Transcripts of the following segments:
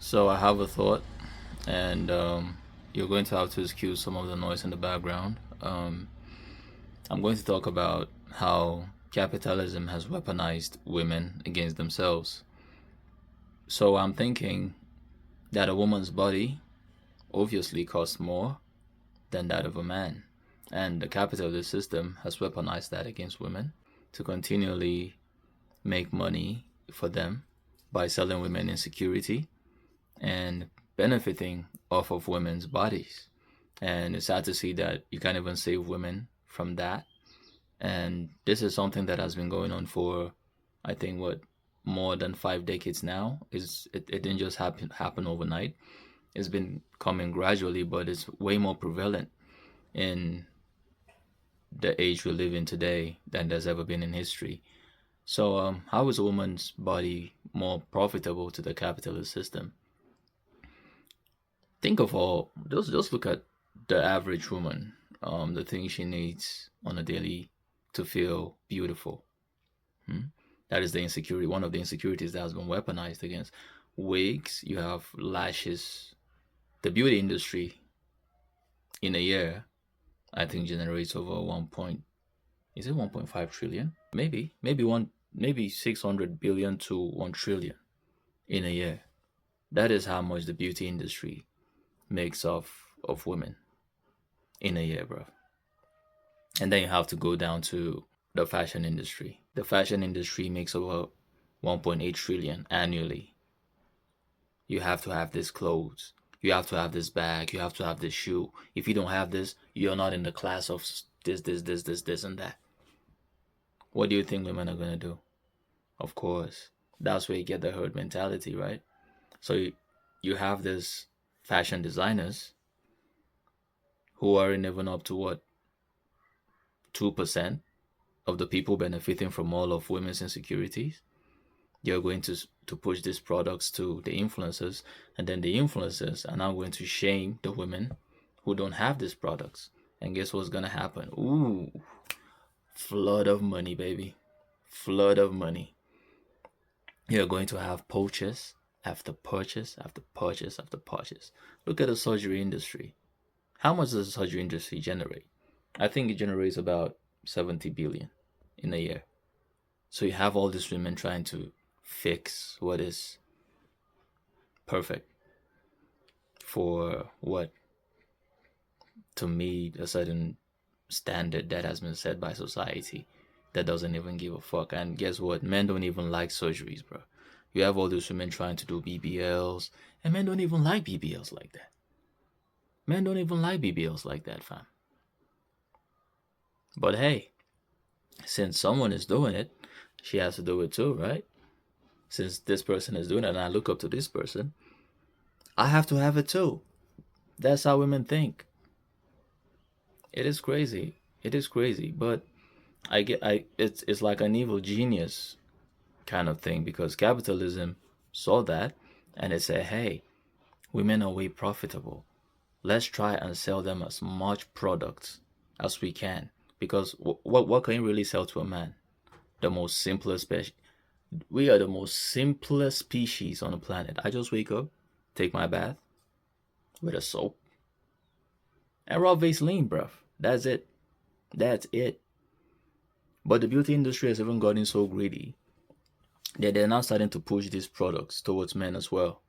So I have a thought, and you're going to have to excuse some of the noise in the background. I'm going to talk about how capitalism has weaponized women against themselves. So I'm thinking that a woman's body obviously costs more than that of a man, and the capitalist system has weaponized that against women to continually make money for them by selling women insecurity and benefiting off of women's bodies. And it's sad to see that you can't even save women from that. And this is something that has been going on for, I think, what, more than 5 decades now. It didn't just happen overnight. It's been coming gradually, but it's way more prevalent in the age we live in today than there's ever been in history. So, how is a woman's body more profitable to the capitalist system? Think of all. Just look at the average woman. The things she needs on a daily to feel beautiful. Hmm? That is the insecurity. One of the insecurities that has been weaponized against wigs. You have lashes. The beauty industry in a year, I think, generates over 1 point. Is it 1.5 trillion? Maybe 600 billion to 1 trillion in a year. That is how much the beauty industry makes of women in a year, bro. And then you have to go down to the fashion industry. The fashion industry makes over 1.8 trillion annually. You have to have this clothes. You have to have this bag. You have to have this shoe. If you don't have this, you're not in the class of this, and that. What do you think women are going to do? Of course, that's where you get the herd mentality, right? So you have this fashion designers who aren't even up to what, 2% of the people benefiting from all of women's insecurities. You're going to push these products to the influencers, and then the influencers are now going to shame the women who don't have these products. And guess what's gonna happen? Ooh, flood of money, baby. Flood of money. You're going to have purchase after purchase after purchase after purchase. Look at the surgery industry. How much does the surgery industry generate? I think it generates about 70 billion in a year. So you have all these women trying to fix what is perfect for what, to meet a certain standard that has been set by society that doesn't even give a fuck. And guess what? Men don't even like surgeries, bro. You have all these women trying to do BBLs, and men don't even like BBLs like that. Men don't even like BBLs like that, fam. But hey, since someone is doing it, she has to do it too, right? Since this person is doing it and I look up to this person, I have to have it too. That's how women think. It is crazy. It is crazy. But it's like an evil genius kind of thing, because capitalism saw that and it said, hey, women are way profitable. Let's try and sell them as much products as we can. Because what can you really sell to a man? The most simplest species. We are the most simplest species on the planet. I just wake up, take my bath with a soap, and rub Vaseline, bruv. That's it. That's it. But the beauty industry has even gotten so greedy that they're now starting to push these products towards men as well.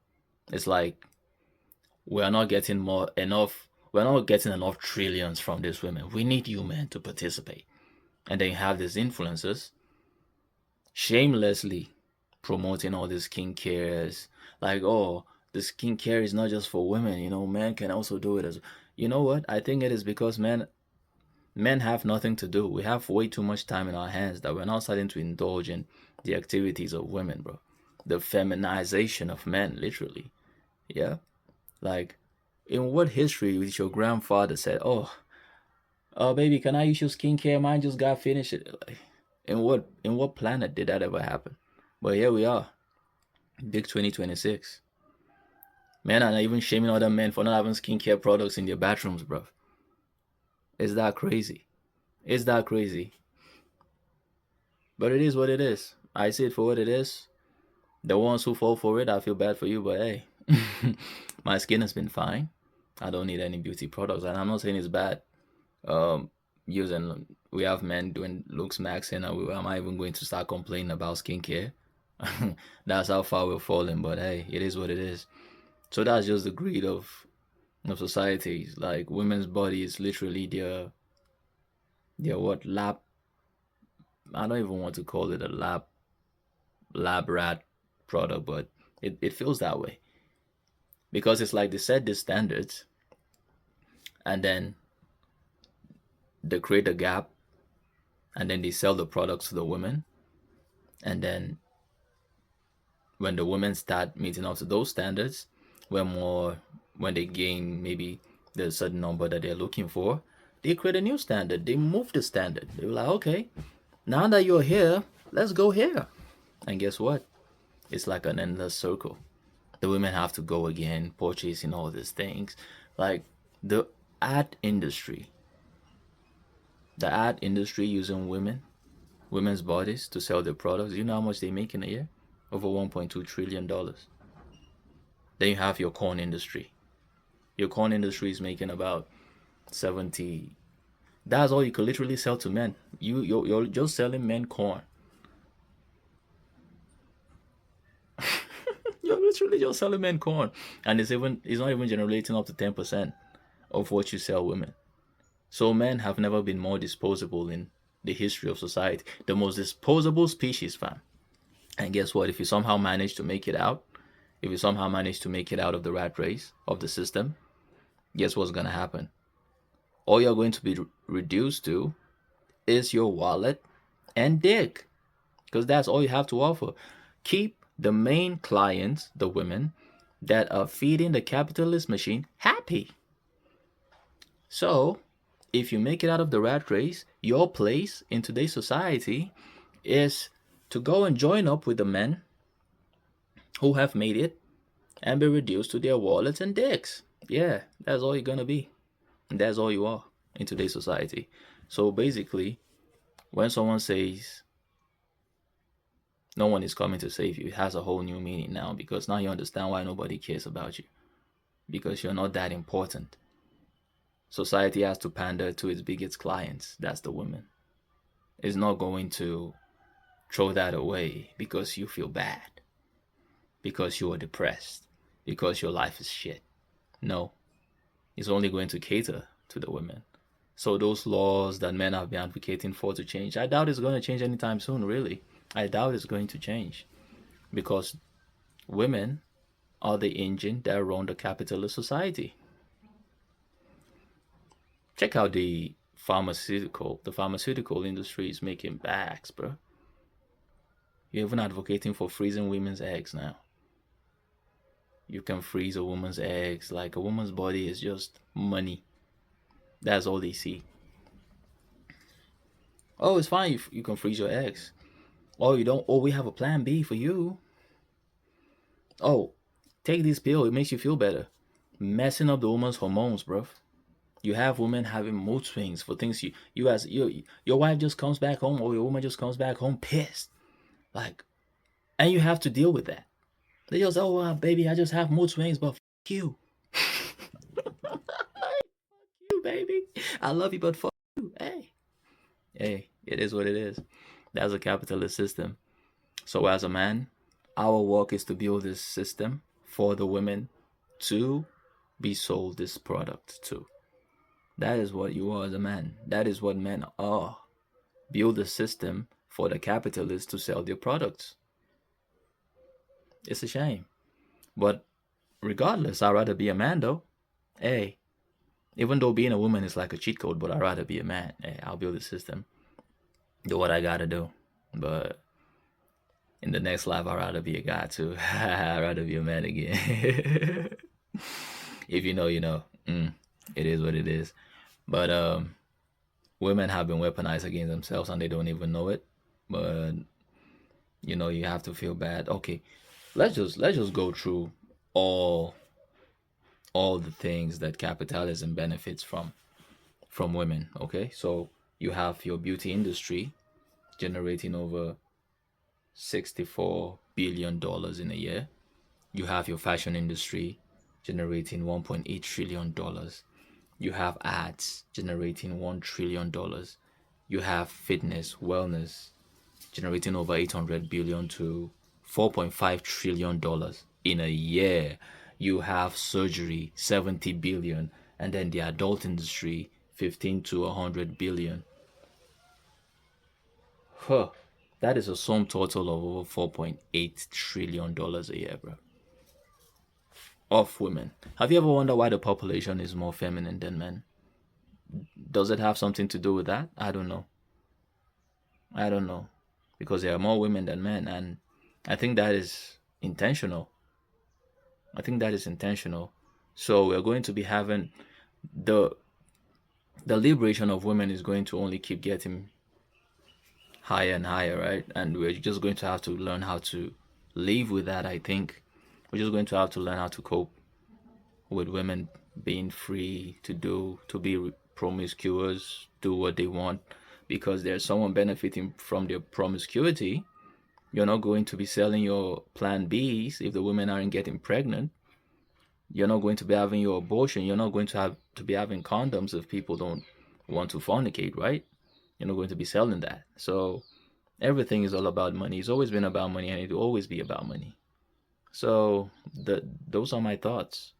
It's like we are not getting more enough. We're not getting enough trillions from these women. We need you men to participate. And then you have these influencers shamelessly promoting all these skincare, like, oh, the skincare is not just for women, men can also do it as. You know what? I think it is because men have nothing to do. We have way too much time in our hands that we're now starting to indulge in the activities of women, bro. The feminization of men, literally. Yeah. Like, in what history did your grandfather said, oh, baby, can I use your skincare? Mine just got finished. Like, in what planet did that ever happen? But here we are, big 2026. Men are not even shaming other men for not having skincare products in their bathrooms, bro. Is that crazy? Is that crazy? But it is what it is. I see it for what it is. The ones who fall for it, I feel bad for you, but hey, My skin has been fine. I don't need any beauty products, and I'm not saying it's bad. Um, using We have men doing looks maxing, and am I even going to start complaining about skincare? That's how far we're falling. But hey, it is what it is. So that's just the greed of societies. Like women's body is literally their what lab. I don't even want to call it a lab rat product, but it feels that way because it's like they set the standards and then they create a gap and then they sell the products to the women, and then when the women start meeting up to those standards, when they gain maybe the certain number that they're looking for, they create a new standard. They move the standard. They're like, okay, now that you're here, let's go here. And guess what? It's like an endless circle. The women have to go again, purchasing all these things. Like the art industry, the art industry using women's bodies to sell their products. You know how much they make in a year? Over $1.2 trillion. Then you have your corn industry. Your corn industry is making about 70. That's all you could literally sell to men. You're just selling men corn. You're literally just selling men corn, and it's not even generating up to 10% of what you sell women. So men have never been more disposable in the history of society. The most disposable species, fam. And guess what? If you somehow manage to make it out, if you somehow manage to make it out of the rat race of the system, guess what's gonna happen? All you're going to be reduced to is your wallet and dick, because that's all you have to offer. Keep the main clients, the women that are feeding the capitalist machine, happy. So, if you make it out of the rat race, your place in today's society is to go and join up with the men who have made it and be reduced to their wallets and dicks. Yeah, that's all you're gonna be. And that's all you are in today's society. So basically, when someone says no one is coming to save you, it has a whole new meaning now, because now you understand why nobody cares about you. Because you're not that important. Society has to pander to its biggest clients. That's the women. It's not going to throw that away because you feel bad, because you are depressed, because your life is shit. No, it's only going to cater to the women. So those laws that men have been advocating for to change, I doubt it's going to change anytime soon, really. I doubt it's going to change because women are the engine that run the capitalist society. Check out the pharmaceutical industry is making bags, bro. You're even advocating for freezing women's eggs now. You can freeze a woman's eggs. Like, a woman's body is just money. That's all they see. Oh, it's fine. You can freeze your eggs. Oh, you don't. Oh, we have a plan B for you. Oh, take this pill. It makes you feel better. Messing up the woman's hormones, bruv. You have women having mood swings for things your wife just comes back home, or your woman just comes back home pissed. Like, and you have to deal with that. They just, oh, baby, I just have mood swings, but fuck you. Fuck you, baby. I love you, but fuck you. Hey, it is what it is. That's a capitalist system. So as a man, our work is to build this system for the women to be sold this product to. That is what you are as a man. That is what men are. Build a system for the capitalists to sell their products. It's a shame. But regardless, I'd rather be a man though. Hey, even though being a woman is like a cheat code, but I'd rather be a man. Hey, I'll build a system. Do what I gotta do. But in the next life, I'd rather be a guy too. I'd rather be a man again. If you know, you know. It is what it is. But women have been weaponized against themselves and they don't even know it. But you have to feel bad. Okay, let's just go through all the things that capitalism benefits from women. Okay, so you have your beauty industry generating over $64 billion in a year. You have your fashion industry generating $1.8 trillion. You have ads generating $1 trillion. You have fitness, wellness generating over 800 billion to $4.5 trillion in a year. You have surgery 70 billion, and then the adult industry 15 to 100 billion. Huh. That is a sum total of over $4.8 trillion a year, bro. Of women. Have you ever wondered why the population is more feminine than men? Does it have something to do with that? I don't know. I don't know. Because there are more women than men, and I think that is intentional. I think that is intentional. So we're going to be having the the liberation of women is going to only keep getting higher and higher, right? And we're just going to have to learn how to live with that. I think we're just going to have to learn how to cope with women being free to be promiscuous, do what they want, because there's someone benefiting from their promiscuity. You're not going to be selling your Plan Bs if the women aren't getting pregnant. You're not going to be having your abortion. You're not going to have to be having condoms if people don't want to fornicate, right? You're not going to be selling that. So everything is all about money. It's always been about money, and it will always be about money. So those are my thoughts.